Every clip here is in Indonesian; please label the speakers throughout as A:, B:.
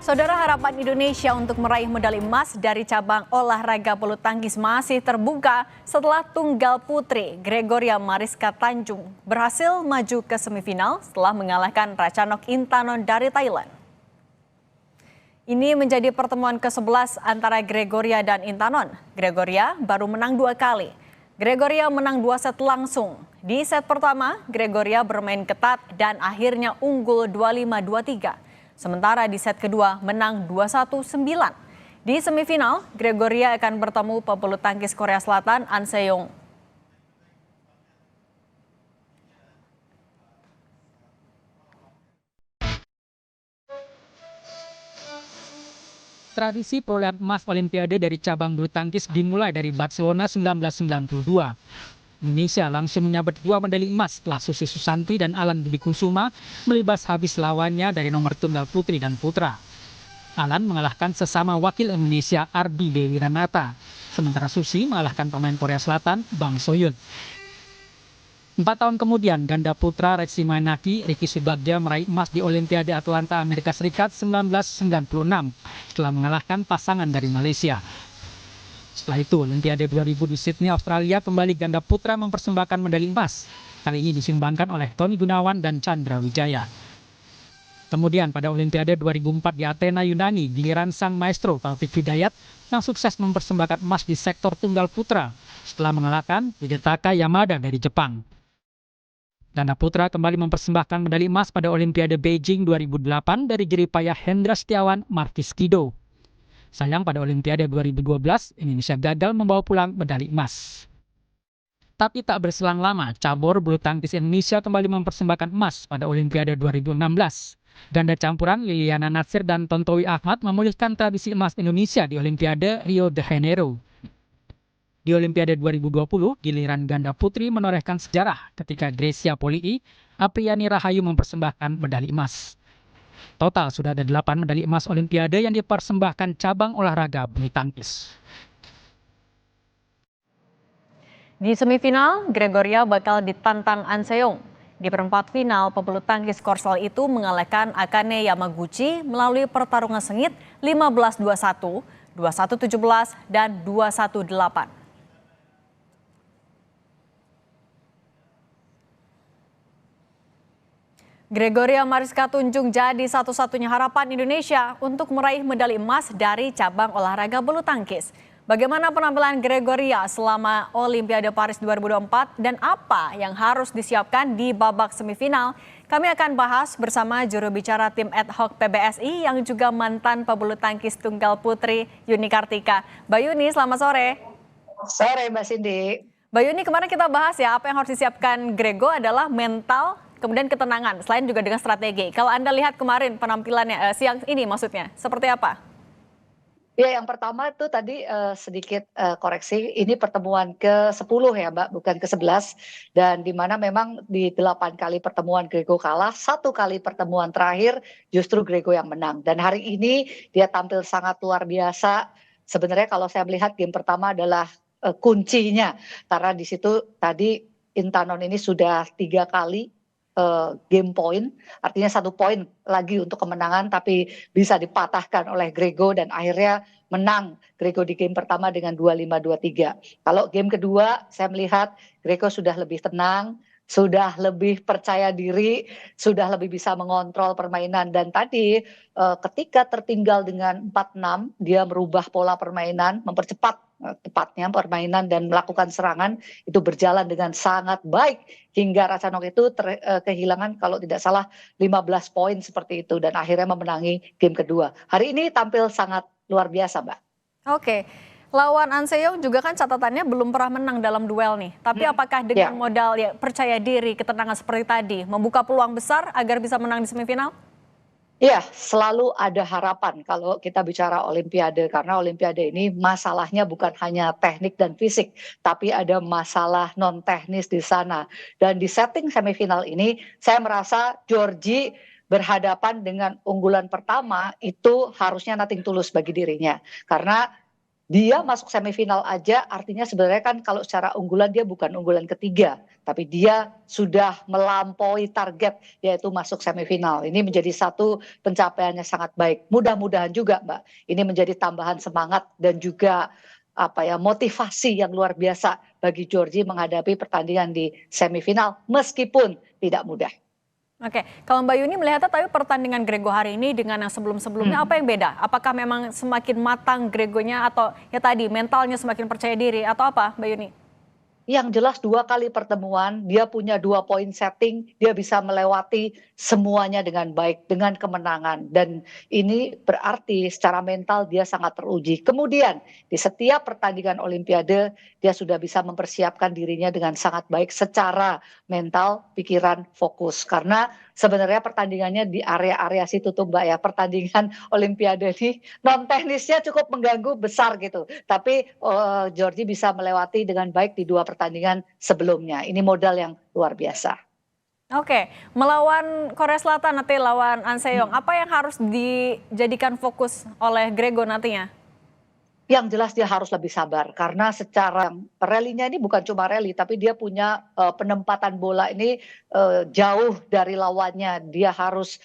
A: Saudara, harapan Indonesia untuk meraih medali emas dari cabang olahraga bulu tangkis masih terbuka setelah tunggal putri Gregoria Mariska Tanjung berhasil maju ke semifinal setelah mengalahkan Ratchanok Intanon dari Thailand. Ini menjadi pertemuan ke-11 antara Gregoria dan Intanon. Gregoria baru menang 2 kali. Gregoria menang 2 set langsung. Di set pertama, Gregoria bermain ketat dan akhirnya unggul 25-23. Sementara di set kedua menang 21-9. Di semifinal, Gregoria akan bertemu pebulu tangkis Korea Selatan An Se-young.
B: Tradisi perolehan emas Olimpiade dari cabang bulu tangkis dimulai dari Barcelona 1992. Indonesia langsung menyabet 2 medali emas setelah Susi Susanti dan Alan Budi Kusuma melibas habis lawannya dari nomor tunggal putri dan putra. Alan mengalahkan sesama wakil Indonesia Ardi Dewi Ranata, sementara Susi mengalahkan pemain Korea Selatan Bang Soyun. 4 tahun kemudian, ganda putra Reci Mainaki, Ricky Subagja meraih emas di Olimpiade Atlanta Amerika Serikat 1996 setelah mengalahkan pasangan dari Malaysia. Setelah itu, Olimpiade 2000 di Sydney, Australia, kembali ganda putra mempersembahkan medali emas. Kali ini disumbangkan oleh Tony Gunawan dan Chandra Wijaya. Kemudian pada Olimpiade 2004 di Athena, Yunani, giliran sang maestro Taufik Hidayat yang sukses mempersembahkan emas di sektor tunggal putra setelah mengalahkan Hidetaka Yamada dari Jepang. Ganda putra kembali mempersembahkan medali emas pada Olimpiade Beijing 2008 dari jeripayah Hendra Setiawan Markis Kido. Sayang pada Olimpiade 2012, Indonesia gagal membawa pulang medali emas. Tapi tak berselang lama, cabur bulu tangkis Indonesia kembali mempersembahkan emas pada Olimpiade 2016. Ganda campuran Liliana Natsir dan Tontowi Ahmad memulihkan tradisi emas Indonesia di Olimpiade Rio de Janeiro. Di Olimpiade 2020, giliran ganda putri menorehkan sejarah ketika Grecia Polii, Apriani Rahayu mempersembahkan medali emas. Total sudah ada 8 medali emas Olimpiade yang dipersembahkan cabang olahraga bulu tangkis.
A: Di semifinal, Gregoria bakal ditantang An Se-young. Di perempat final, pebulu tangkis Korsel itu mengalahkan Akane Yamaguchi melalui pertarungan sengit 15-21, 21-17, dan 21-8. Gregoria Mariska Tanjung jadi satu-satunya harapan Indonesia untuk meraih medali emas dari cabang olahraga bulu tangkis. Bagaimana penampilan Gregoria selama Olimpiade Paris 2024 dan apa yang harus disiapkan di babak semifinal? Kami akan bahas bersama juru bicara tim ad hoc PBSI yang juga mantan pebulu tangkis tunggal putri Yuni Kartika. Mbak Yuni, selamat sore.
C: Sore Mbak Cindy.
A: Mbak Yuni, kemarin kita bahas ya apa yang harus disiapkan Grego adalah mental, kemudian ketenangan, selain juga dengan strategi. Kalau Anda lihat kemarin penampilannya, siang ini maksudnya, seperti apa?
C: Ya, yang pertama itu tadi sedikit koreksi, ini pertemuan ke-10 ya Mbak, bukan ke-11. Dan di mana memang di 8 kali pertemuan Grego kalah, 1 kali pertemuan terakhir justru Grego yang menang. Dan hari ini dia tampil sangat luar biasa. Sebenarnya kalau saya melihat game pertama adalah kuncinya, karena di situ tadi Intanon ini sudah 3 kali game point, artinya 1 poin lagi untuk kemenangan, tapi bisa dipatahkan oleh Grego dan akhirnya menang Grego di game pertama dengan 25-23. Kalau game kedua saya melihat Grego sudah lebih tenang, sudah lebih percaya diri, sudah lebih bisa mengontrol permainan, dan tadi ketika tertinggal dengan 4-6 dia merubah pola permainan, mempercepat tepatnya permainan dan melakukan serangan itu berjalan dengan sangat baik hingga Ratchanok itu kehilangan kalau tidak salah 15 poin seperti itu dan akhirnya memenangi game kedua. Hari ini tampil sangat luar biasa, Mbak.
A: Oke. Lawan An Se-young juga kan catatannya belum pernah menang dalam duel nih. Tapi apakah dengan modal ya percaya diri, ketenangan seperti tadi membuka peluang besar agar bisa menang di semifinal?
C: Iya, selalu ada harapan kalau kita bicara Olimpiade, karena Olimpiade ini masalahnya bukan hanya teknik dan fisik, tapi ada masalah non teknis di sana. Dan di setting semifinal ini, saya merasa Georgie berhadapan dengan unggulan pertama itu harusnya nothing tulus bagi dirinya. Karena Dia masuk semifinal aja artinya sebenarnya kan kalau secara unggulan dia bukan unggulan ketiga, tapi dia sudah melampaui target yaitu masuk semifinal. Ini menjadi satu pencapaian yang sangat baik. Mudah-mudahan juga Mbak, ini menjadi tambahan semangat dan juga motivasi yang luar biasa bagi Georgie menghadapi pertandingan di semifinal meskipun tidak mudah.
A: Oke, kalau Mbak Yuni melihatnya tapi pertandingan Grego hari ini dengan yang sebelum-sebelumnya apa yang beda? Apakah memang semakin matang Gregonya atau ya tadi mentalnya semakin percaya diri atau apa Mbak Yuni?
C: Yang jelas 2 kali pertemuan, dia punya 2 poin setting, dia bisa melewati semuanya dengan baik, dengan kemenangan. Dan ini berarti secara mental dia sangat teruji. Kemudian di setiap pertandingan Olimpiade, dia sudah bisa mempersiapkan dirinya dengan sangat baik secara mental, pikiran, fokus. Karena sebenarnya pertandingannya di area-area situ tuh Mbak ya, pertandingan Olimpiade ini non teknisnya cukup mengganggu besar gitu. Tapi Georgie bisa melewati dengan baik di 2 pertandingan sebelumnya. Ini modal yang luar biasa.
A: Oke, melawan Korea Selatan nanti lawan An Se-young, apa yang harus dijadikan fokus oleh Grego nantinya?
C: Yang jelas dia harus lebih sabar karena secara rally-nya ini bukan cuma rally tapi dia punya penempatan bola ini jauh dari lawannya. Dia harus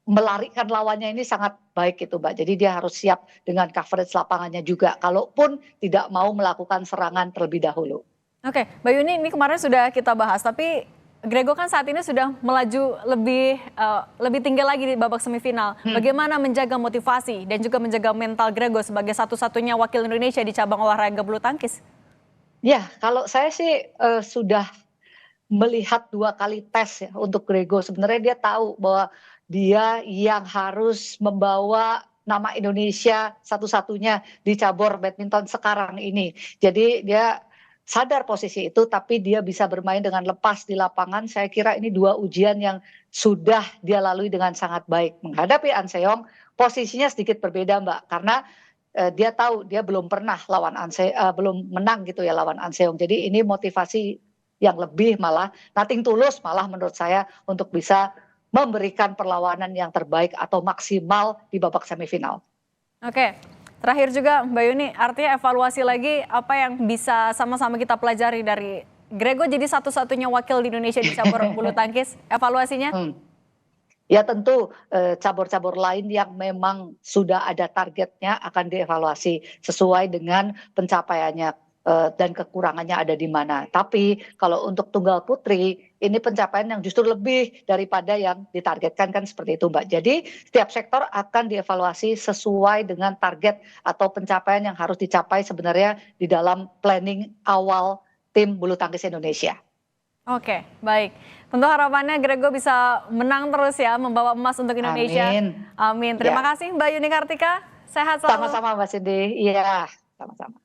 C: melarikan lawannya ini sangat baik itu Mbak. Jadi dia harus siap dengan coverage lapangannya juga kalaupun tidak mau melakukan serangan terlebih dahulu.
A: Oke, Mbak Yuni ini kemarin sudah kita bahas tapi Grego kan saat ini sudah melaju lebih tinggi lagi di babak semifinal. Bagaimana menjaga motivasi dan juga menjaga mental Grego sebagai satu-satunya wakil Indonesia di cabang olahraga bulu tangkis?
C: Ya, kalau saya sih sudah melihat 2 kali tes ya untuk Grego. Sebenarnya dia tahu bahwa dia yang harus membawa nama Indonesia satu-satunya di cabur badminton sekarang ini. Jadi dia sadar posisi itu tapi dia bisa bermain dengan lepas di lapangan. Saya kira ini 2 ujian yang sudah dia lalui dengan sangat baik. Menghadapi An Se-young posisinya sedikit berbeda Mbak karena dia tahu dia belum pernah belum menang gitu ya lawan An Se-young. Jadi ini motivasi yang lebih malah nothing tulus malah menurut saya untuk bisa memberikan perlawanan yang terbaik atau maksimal di babak semifinal.
A: Oke, terakhir juga Mbak Yuni, artinya evaluasi lagi apa yang bisa sama-sama kita pelajari dari Grego jadi satu-satunya wakil di Indonesia di cabur bulu tangkis, evaluasinya?
C: Ya tentu cabur-cabur lain yang memang sudah ada targetnya akan dievaluasi sesuai dengan pencapaiannya dan kekurangannya ada di mana. Tapi kalau untuk tunggal putri ini pencapaian yang justru lebih daripada yang ditargetkan kan seperti itu Mbak. Jadi setiap sektor akan dievaluasi sesuai dengan target atau pencapaian yang harus dicapai sebenarnya di dalam planning awal tim bulu tangkis Indonesia.
A: Oke, baik. Tentu harapannya Grego bisa menang terus ya, membawa emas untuk Indonesia.
C: Amin.
A: Amin. Terima kasih Mbak Yuni Kartika. Sehat selalu.
C: Sama-sama Mbak Cindy. Iya, sama-sama.